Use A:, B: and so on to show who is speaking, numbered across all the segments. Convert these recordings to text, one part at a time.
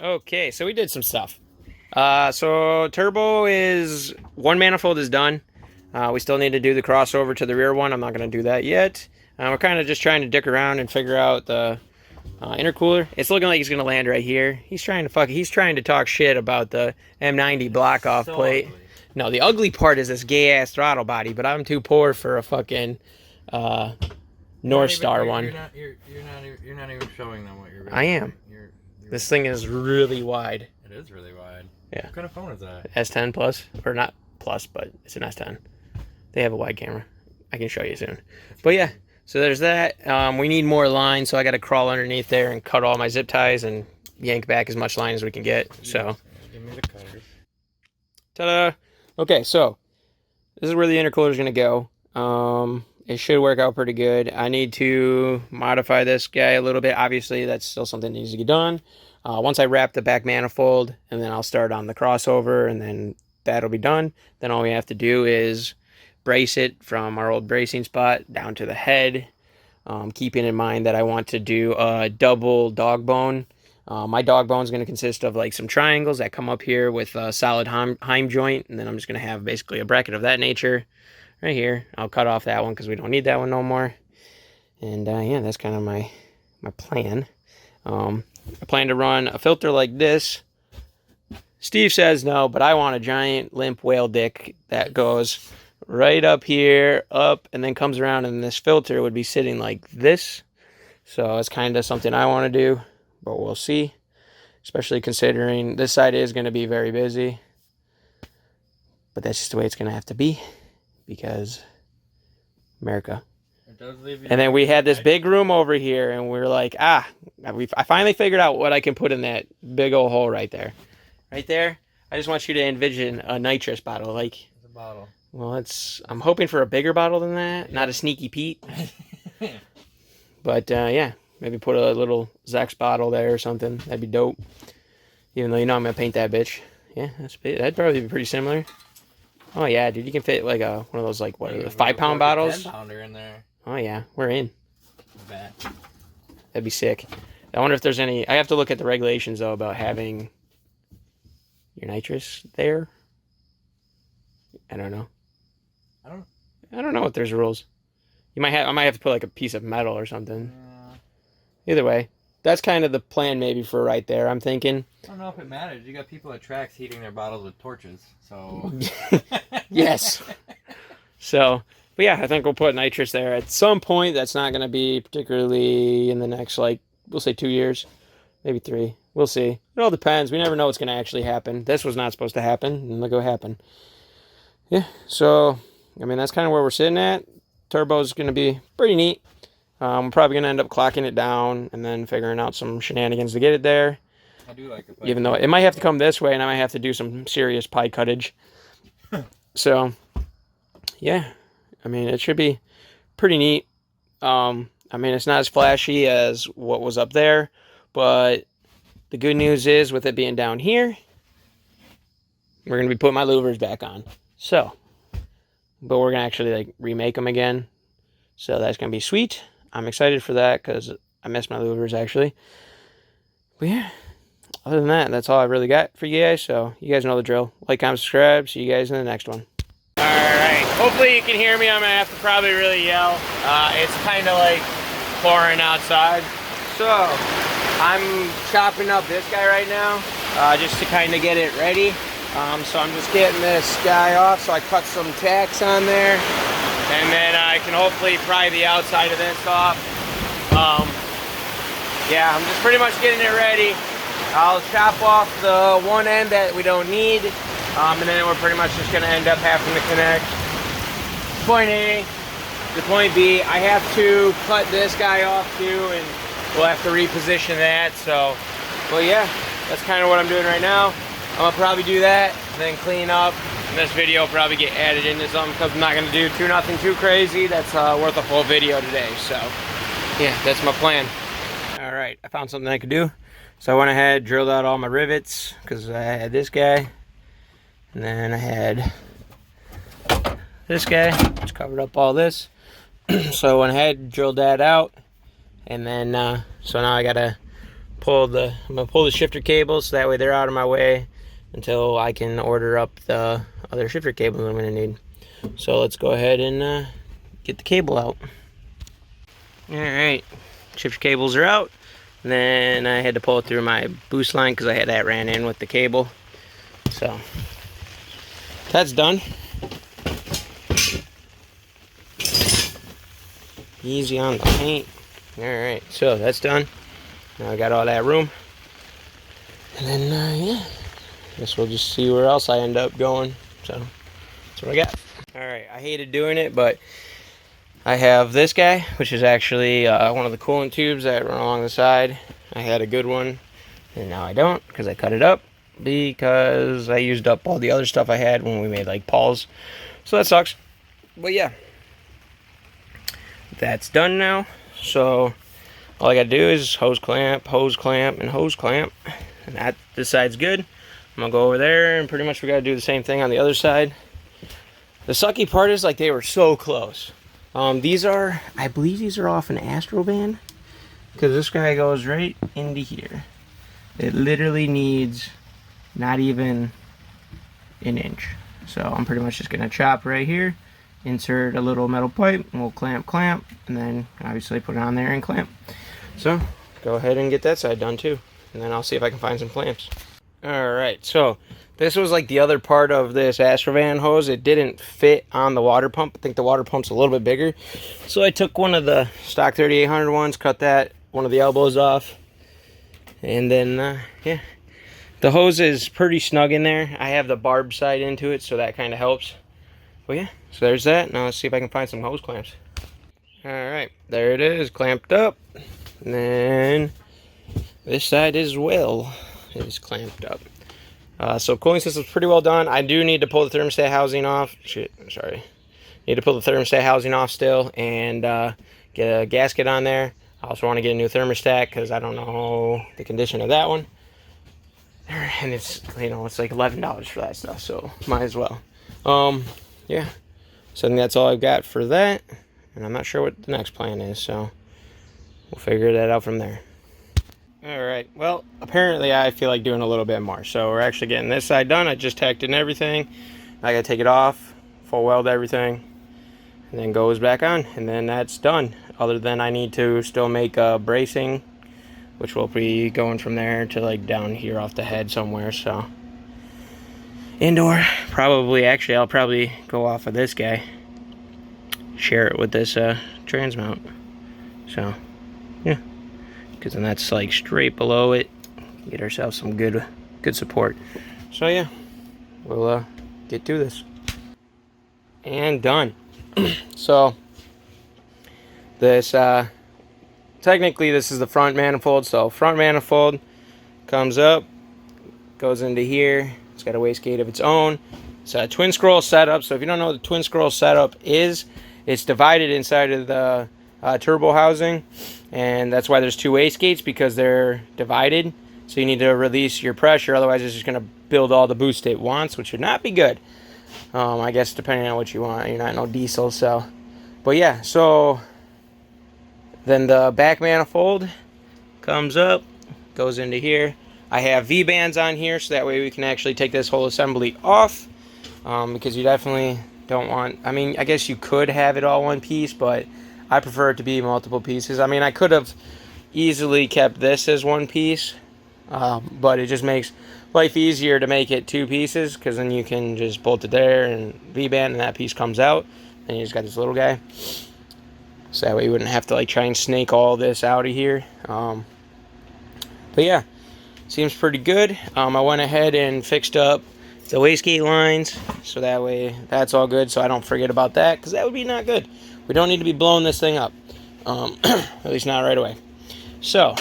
A: Okay, so we did some stuff. So turbo is, one manifold is done. We still need to do the crossover to the rear one. I'm not going to do that yet. We're kind of just trying to dick around and figure out the intercooler. It's looking like he's going to land right here. He's trying to talk shit about the M90 block off plate. Ugly. No, the ugly part is this gay ass throttle body, but I'm too poor for a fucking North Star one.
B: You're not even showing them what you're.
A: I am. This thing is really wide.
B: It is really wide.
A: Yeah.
B: What kind of phone is that?
A: S10 Plus, or not Plus, but it's an S10. They have a wide camera. I can show you soon. But yeah, so there's that. We need more line, so I got to crawl underneath there and cut all my zip ties and yank back as much line as we can get. So.
B: Give me the cutters.
A: Ta-da! Okay, so this is where the intercooler is going to go. It should work out pretty good. I need to modify this guy a little bit. Obviously, that's still something that needs to get done. Once I wrap the back manifold, and then I'll start on the crossover, and then that'll be done. Then all we have to do is brace it from our old bracing spot down to the head, keeping in mind that I want to do a double dog bone. My dog bone is going to consist of like some triangles that come up here with a solid heim joint, and then I'm just going to have basically a bracket of that nature right here. I'll cut off that one because we don't need that one no more. And yeah, that's kind of my plan. I plan to run a filter like this. Steve says no, but I want a giant limp whale dick that goes right up here, up, and then comes around, and this filter would be sitting like this. So it's kind of something I want to do, but we'll see. Especially considering this side is going to be very busy. But that's just the way it's going to have to be. Because America.
B: It does leave you.
A: And then we had this big room over here, and we were like, I finally figured out what I can put in that big old hole right there. Right there. I just want you to envision a nitrous bottle. Like,
B: it's a bottle.
A: Well, I'm hoping for a bigger bottle than that, not a Sneaky Pete. But yeah, maybe put a little Zax bottle there or something. That'd be dope. Even though I'm gonna paint that bitch. Yeah, that'd probably be pretty similar. Oh yeah, dude, you can fit like one of those like what are the 5-pound bottles?
B: 10-pounder in there.
A: Oh yeah, we're in.
B: Bet.
A: That'd be sick. I wonder if there's any. I have to look at the regulations though about having your nitrous there. I don't know. I don't know if there's rules. I might have to put like a piece of metal or something. Either way, that's kind of the plan maybe for right there. I'm thinking.
B: I don't know if it matters. You got people at tracks heating their bottles with torches, so.
A: Yes. So, but yeah, I think we'll put nitrous there at some point. That's not going to be particularly in the next, like, we'll say 2 years, maybe 3. We'll see. It all depends. We never know what's going to actually happen. This was not supposed to happen, and look what happened. Yeah, so, I mean, that's kind of where we're sitting at. Turbo's going to be pretty neat. We're probably going to end up clocking it down and then figuring out some shenanigans to get it there.
B: I do like it.
A: Even though it might have to come this way, and I might have to do some serious pie cuttage. So, yeah. I mean, it should be pretty neat. I mean, it's not as flashy as what was up there, but the good news is with it being down here, we're going to be putting my louvers back on. So, but we're going to actually like remake them again. So that's going to be sweet. I'm excited for that because I miss my louvers actually. But yeah, other than that, that's all I really got for you guys. So you guys know the drill. Like, comment, subscribe. See you guys in the next one. Alright, hopefully you can hear me. I'm going to have to probably really yell. It's kind of like pouring outside. So, I'm chopping up this guy right now, just to kind of get it ready. So I'm just getting this guy off, so I cut some tacks on there. And then I can hopefully pry the outside of this off. Yeah, I'm just pretty much getting it ready. I'll chop off the one end that we don't need. And then we're pretty much just going to end up having to connect point A to point B. I have to cut this guy off too, and we'll have to reposition that. So, well, yeah, that's kind of what I'm doing right now. I'm going to probably do that, then clean up. And this video will probably get added into something because I'm not going to do nothing too crazy. That's worth a full video today. So, yeah, that's my plan. All right, I found something I could do. So I went ahead, drilled out all my rivets because I had this guy. And then I had this guy, which covered up all this. So I went ahead, drilled that out. And then, so now I got to pull the shifter cables so that way they're out of my way until I can order up the other shifter cables I'm gonna need. So let's go ahead and get the cable out. All right, shifter cables are out. And then I had to pull it through my boost line because I had that ran in with the cable. So that's done. Easy on the paint. All right, so that's done. Now I got all that room. And then, yeah, I guess we'll just see where else I end up going. So that's what I got. All right, I hated doing it, but I have this guy, which is actually one of the coolant tubes that run along the side. I had a good one, and now I don't because I cut it up because I used up all the other stuff I had when we made like pawls. So that sucks. But yeah, that's done now. So all I gotta do is hose clamp, and hose clamp. And that, this side's good. I'm gonna go over there and pretty much we gotta do the same thing on the other side. The sucky part is like they were so close. These are, I believe these are off an Astroband because this guy goes right into here. It literally needs not even an inch. So I'm pretty much just gonna chop right here, insert a little metal pipe, and we'll clamp, and then obviously put it on there and clamp. So go ahead and get that side done too. And then I'll see if I can find some clamps. Alright, so this was like the other part of this Astrovan hose. It didn't fit on the water pump. I think the water pump's a little bit bigger. So I took one of the stock 3800 ones, cut that, one of the elbows off. And then, yeah. The hose is pretty snug in there. I have the barb side into it, so that kind of helps. But yeah, so there's that. Now let's see if I can find some hose clamps. Alright, there it is, clamped up. And then this side as well is clamped up. So cooling system's pretty well done. I do need to pull the thermostat housing off. Need to pull the thermostat housing off still and get a gasket on there. I also want to get a new thermostat because I don't know the condition of that one. And it's, you know, it's like $11 for that stuff, so might as well. Yeah. So I think that's all I've got for that. And I'm not sure what the next plan is, so we'll figure that out from there. Alright, well, apparently I feel like doing a little bit more. So we're actually getting this side done. I just tacked in everything. I gotta take it off, full weld everything, and then goes back on. And then that's done. Other than I need to still make a bracing, which will be going from there to like down here off the head somewhere, so. Indoor, probably, actually I'll probably go off of this guy. Share it with this trans mount. So, yeah. Because then that's like straight below it. Get ourselves some good support. So yeah, we'll get to this. And done. So this technically this is the front manifold. So front manifold comes up, goes into here. It's got a wastegate of its own. It's a Twinscroll setup. So if you don't know what the Twinscroll setup is, it's divided inside of the turbo housing, and that's why there's two wastegates, because they're divided. So you need to release your pressure, otherwise it's just going to build all the boost it wants, which would not be good. I guess depending on what you want. You're not no diesel, so. But yeah, so then the back manifold comes up, goes into here. I have V-bands on here, so that way we can actually take this whole assembly off, because you definitely don't want, I mean, I guess you could have it all one piece, but I prefer it to be multiple pieces. I mean, I could have easily kept this as one piece, but it just makes life easier to make it two pieces, because then you can just bolt it there and V-band and that piece comes out, and you just got this little guy. So that way you wouldn't have to like try and snake all this out of here. But yeah, seems pretty good. I went ahead and fixed up the wastegate lines, so that way that's all good, so I don't forget about that, because that would be not good. We don't need to be blowing this thing up, at least not right away. So,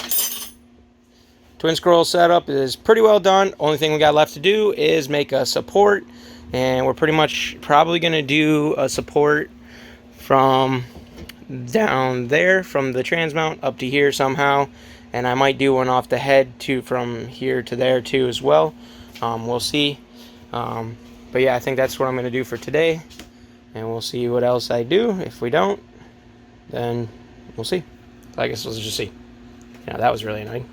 A: Twinscroll setup is pretty well done. Only thing we got left to do is make a support, and we're pretty much probably going to do a support from down there, from the trans mount up to here somehow, and I might do one off the head too, from here to there too as well. We'll see. But yeah, I think that's what I'm going to do for today. And we'll see what else I do. If we don't, then we'll see. I guess we'll just see. Yeah, that was really annoying.